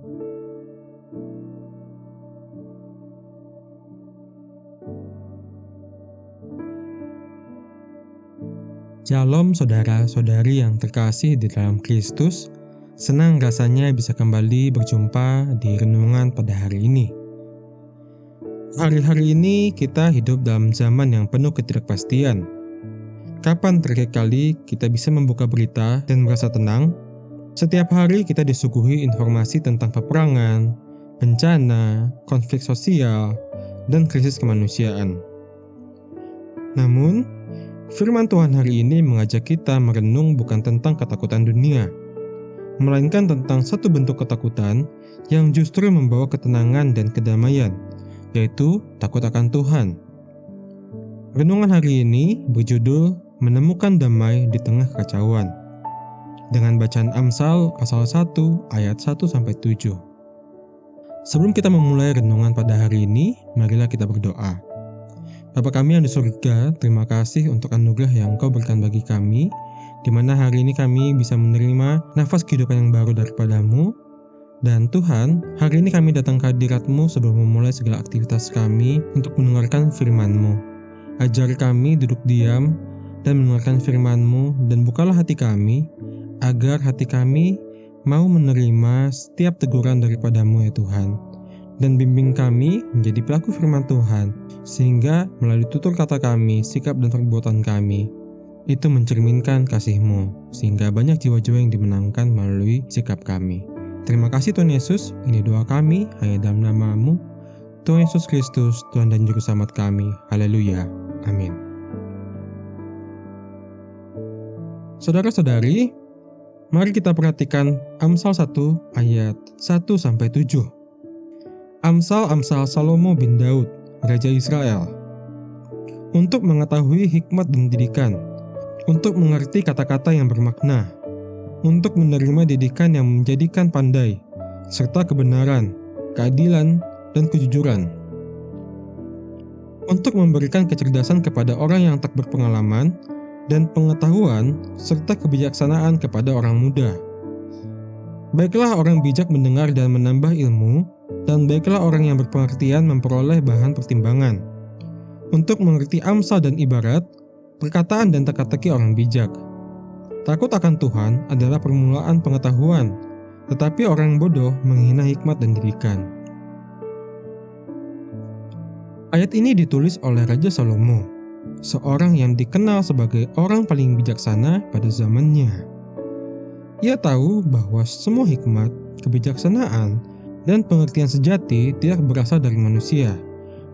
Shalom saudara-saudari yang terkasih di dalam Kristus. Senang rasanya bisa kembali berjumpa di renungan pada hari ini. Hari-hari ini kita hidup dalam zaman yang penuh ketidakpastian. Kapan terakhir kali kita bisa membuka berita dan merasa tenang? Setiap hari kita disuguhi informasi tentang peperangan, bencana, konflik sosial, dan krisis kemanusiaan. Namun, firman Tuhan hari ini mengajak kita merenung bukan tentang ketakutan dunia, melainkan tentang satu bentuk ketakutan yang justru membawa ketenangan dan kedamaian, yaitu takut akan Tuhan. Renungan hari ini berjudul Menemukan Damai di Tengah Kekacauan, dengan bacaan Amsal pasal 1 ayat 1-7. Sebelum kita memulai renungan pada hari ini, marilah kita berdoa. Bapa kami yang di surga, terima kasih untuk anugerah yang Engkau berikan bagi kami, di mana hari ini kami bisa menerima nafas kehidupan yang baru daripada-Mu. Dan Tuhan, hari ini kami datang ke hadirat-Mu sebelum memulai segala aktivitas kami untuk mendengarkan firman-Mu. Ajari kami duduk diam dan mendengarkan firman-Mu, dan bukalah hati kami, agar hati kami mau menerima setiap teguran daripada-Mu ya Tuhan. Dan bimbing kami menjadi pelaku firman Tuhan, sehingga melalui tutur kata kami, sikap dan perbuatan kami, itu mencerminkan kasih-Mu, sehingga banyak jiwa-jiwa yang dimenangkan melalui sikap kami. Terima kasih Tuhan Yesus, ini doa kami hanya dalam nama-Mu, Tuhan Yesus Kristus, Tuhan dan Juru Selamat kami. Haleluya. Amin. Saudara-saudari, mari kita perhatikan Amsal 1 ayat 1-7. Amsal Salomo bin Daud, Raja Israel. Untuk mengetahui hikmat dan didikan, untuk mengerti kata-kata yang bermakna, untuk menerima didikan yang menjadikan pandai, serta kebenaran, keadilan, dan kejujuran. Untuk memberikan kecerdasan kepada orang yang tak berpengalaman, dan pengetahuan serta kebijaksanaan kepada orang muda. Baiklah orang bijak mendengar dan menambah ilmu, dan baiklah orang yang berpengertian memperoleh bahan pertimbangan. Untuk mengerti amsal dan ibarat, perkataan dan teka-teki orang bijak. Takut akan Tuhan adalah permulaan pengetahuan, tetapi orang bodoh menghina hikmat dan didikan. Ayat ini ditulis oleh Raja Salomo, seorang yang dikenal sebagai orang paling bijaksana pada zamannya. Ia tahu bahwa semua hikmat, kebijaksanaan, dan pengertian sejati tidak berasal dari manusia,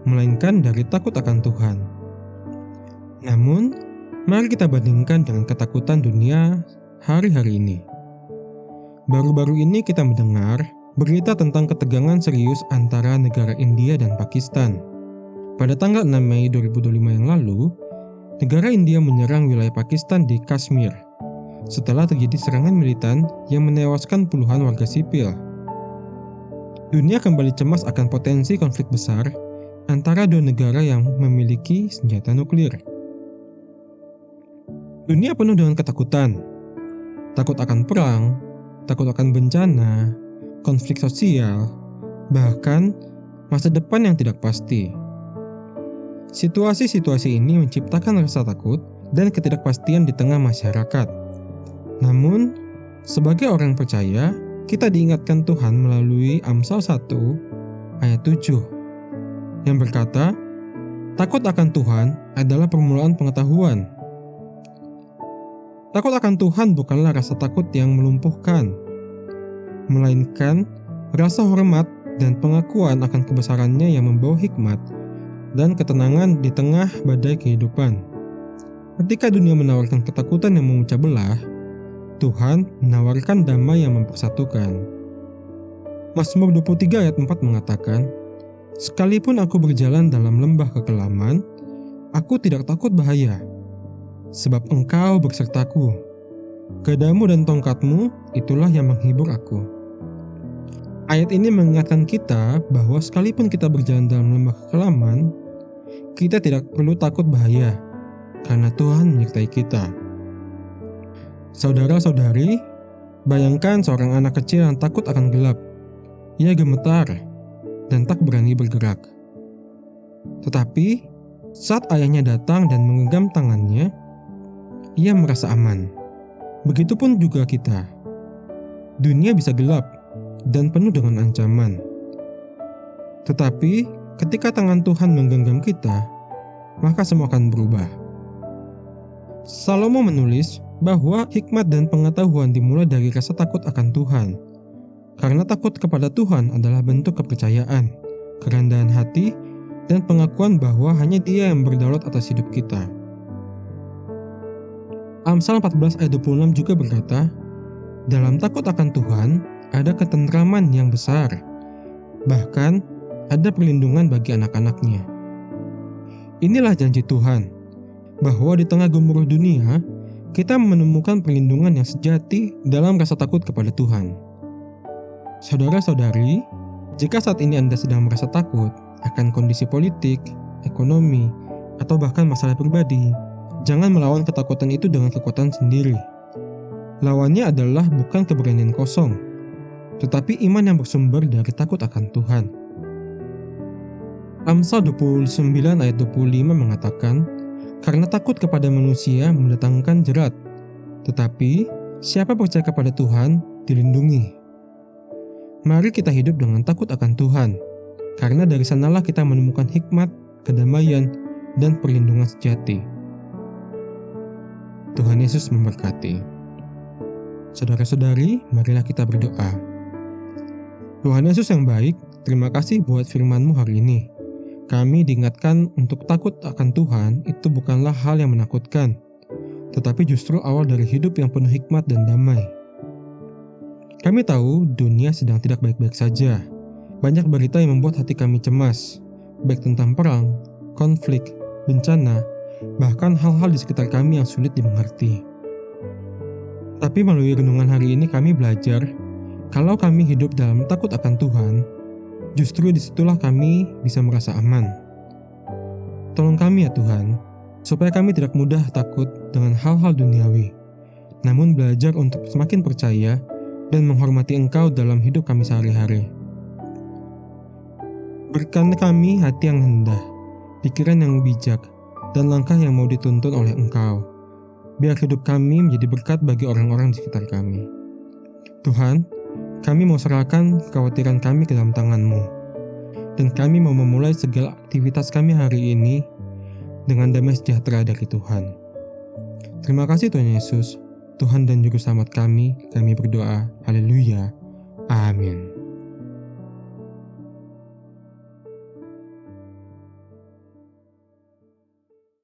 melainkan dari takut akan Tuhan. Namun, mari kita bandingkan dengan ketakutan dunia hari-hari ini. Baru-baru ini kita mendengar berita tentang ketegangan serius antara negara India dan Pakistan. Pada tanggal 6 Mei 2025 yang lalu, negara India menyerang wilayah Pakistan di Kashmir setelah terjadi serangan militan yang menewaskan puluhan warga sipil. Dunia kembali cemas akan potensi konflik besar antara dua negara yang memiliki senjata nuklir. Dunia penuh dengan ketakutan, takut akan perang, takut akan bencana, konflik sosial, bahkan masa depan yang tidak pasti. Situasi-situasi ini menciptakan rasa takut dan ketidakpastian di tengah masyarakat. Namun, sebagai orang percaya, kita diingatkan Tuhan melalui Amsal 1 ayat 7 yang berkata, takut akan Tuhan adalah permulaan pengetahuan. Takut akan Tuhan bukanlah rasa takut yang melumpuhkan, melainkan rasa hormat dan pengakuan akan kebesarannya yang membawa hikmat dan ketenangan di tengah badai kehidupan. Ketika dunia menawarkan ketakutan yang memecah belah, Tuhan menawarkan damai yang mempersatukan. Mazmur 23 ayat 4 mengatakan, sekalipun aku berjalan dalam lembah kekelaman, aku tidak takut bahaya, sebab Engkau bersertaku. Gadamu dan tongkatmu, itulah yang menghibur aku. Ayat ini mengingatkan kita bahwa sekalipun kita berjalan dalam lembah kekelaman, kita tidak perlu takut bahaya, karena Tuhan menyertai kita. Saudara-saudari, bayangkan seorang anak kecil yang takut akan gelap. Ia gemetar dan tak berani bergerak. Tetapi saat ayahnya datang dan menggenggam tangannya, ia merasa aman. Begitupun juga kita. Dunia bisa gelap dan penuh dengan ancaman. Tetapi ketika tangan Tuhan menggenggam kita, maka semua akan berubah. Salomo menulis bahwa hikmat dan pengetahuan dimulai dari rasa takut akan Tuhan. Karena takut kepada Tuhan adalah bentuk kepercayaan, kerendahan hati, dan pengakuan bahwa hanya Dia yang berdaulat atas hidup kita. Amsal 14 ayat 26 juga berkata, dalam takut akan Tuhan ada ketentraman yang besar, bahkan ada perlindungan bagi anak-anaknya. Inilah janji Tuhan, bahwa di tengah gemuruh dunia, kita menemukan perlindungan yang sejati dalam rasa takut kepada Tuhan. Saudara-saudari, jika saat ini Anda sedang merasa takut akan kondisi politik, ekonomi, atau bahkan masalah pribadi, jangan melawan ketakutan itu dengan kekuatan sendiri. Lawannya adalah bukan keberanian kosong, tetapi iman yang bersumber dari takut akan Tuhan. Amsal 29 ayat 25 mengatakan, karena takut kepada manusia mendatangkan jerat, tetapi siapa percaya kepada Tuhan dilindungi. Mari kita hidup dengan takut akan Tuhan, karena dari sanalah kita menemukan hikmat, kedamaian, dan perlindungan sejati. Tuhan Yesus memberkati. Saudara-saudari, marilah kita berdoa. Tuhan Yesus yang baik, terima kasih buat firman-Mu hari ini. Kami diingatkan untuk takut akan Tuhan itu bukanlah hal yang menakutkan, tetapi justru awal dari hidup yang penuh hikmat dan damai. Kami tahu dunia sedang tidak baik-baik saja. Banyak berita yang membuat hati kami cemas, baik tentang perang, konflik, bencana, bahkan hal-hal di sekitar kami yang sulit dimengerti. Tapi melalui renungan hari ini kami belajar, kalau kami hidup dalam takut akan Tuhan, justru disitulah kami bisa merasa aman. Tolong kami ya Tuhan, supaya kami tidak mudah takut dengan hal-hal duniawi, namun belajar untuk semakin percaya dan menghormati Engkau dalam hidup kami sehari-hari. Berikan kami hati yang rendah, pikiran yang bijak, dan langkah yang mau dituntun oleh Engkau, biar hidup kami menjadi berkat bagi orang-orang di sekitar kami. Tuhan, kami mau serahkan kekhawatiran kami ke dalam tangan-Mu, dan kami mau memulai segala aktivitas kami hari ini dengan damai sejahtera dari Tuhan. Terima kasih Tuhan Yesus, Tuhan dan Juru Selamat kami berdoa. Haleluya. Amin.